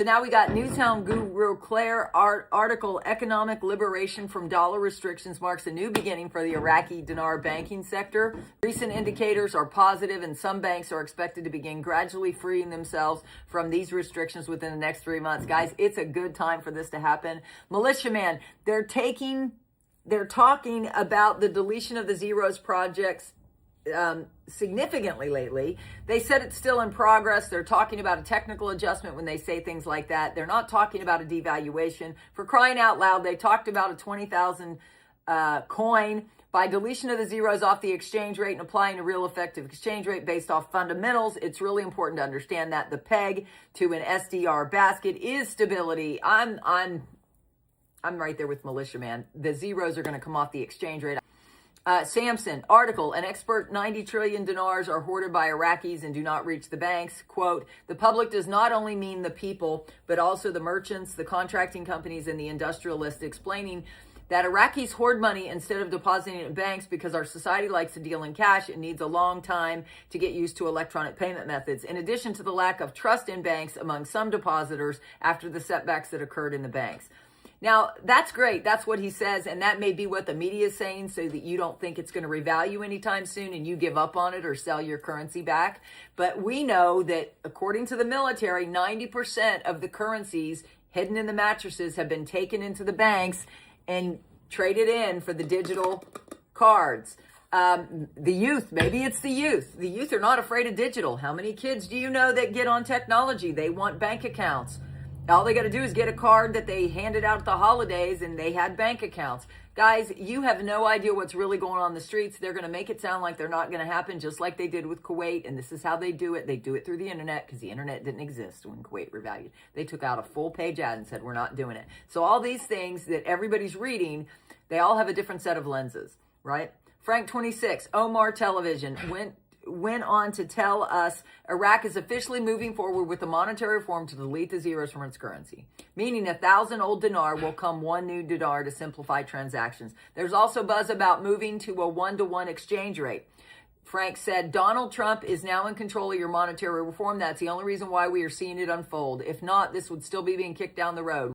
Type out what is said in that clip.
So now we got Newshound guru Claire article, Economic Liberation from Dollar Restrictions Marks a New Beginning for the Iraqi Dinar Banking Sector. Recent indicators are positive and some banks are expected to begin gradually freeing themselves from these restrictions within the next 3 months. Guys, it's a good time for this to happen. Militiaman, they're talking about the deletion of the zeros projects significantly lately. They said it's still in progress. They're talking about a technical adjustment when they say things like that. They're not talking about a devaluation. For crying out loud, they talked about a 20,000 coin. By deletion of the zeros off the exchange rate and applying a real effective exchange rate based off fundamentals, it's really important to understand that the peg to an SDR basket is stability. I'm right there with Militiaman. The zeros are going to come off the exchange rate. Samson, article, an expert 90 trillion dinars are hoarded by Iraqis and do not reach the banks. Quote, the public does not only mean the people, but also the merchants, the contracting companies, and the industrialists, explaining that Iraqis hoard money instead of depositing it in banks because our society likes to deal in cash and needs a long time to get used to electronic payment methods, in addition to the lack of trust in banks among some depositors after the setbacks that occurred in the banks. Now, that's great. That's what he says, and that may be what the media is saying so that you don't think it's going to revalue anytime soon and you give up on it or sell your currency back. But we know that, according to the military, 90% of the currencies hidden in the mattresses have been taken into the banks and traded in for the digital cards. The youth, maybe it's the youth. The youth are not afraid of digital. How many kids do you know that get on technology? They want bank accounts. All they got to do is get a card that they handed out at the holidays and they had bank accounts. Guys, you have no idea what's really going on in the streets. They're going to make it sound like they're not going to happen, just like they did with Kuwait. And this is how they do it. They do it through the internet because the internet didn't exist when Kuwait revalued. They took out a full page ad and said, we're not doing it. So all these things that everybody's reading, they all have a different set of lenses, right? Frank 26, Omar Television went on to tell us Iraq is officially moving forward with the monetary reform to delete the zeros from its currency, meaning 1,000 old dinar will come one new dinar to simplify transactions. There's also buzz about moving to a 1-to-1 exchange rate. Frank said, Donald Trump is now in control of your monetary reform. That's the only reason why we are seeing it unfold. If not, this would still be being kicked down the road.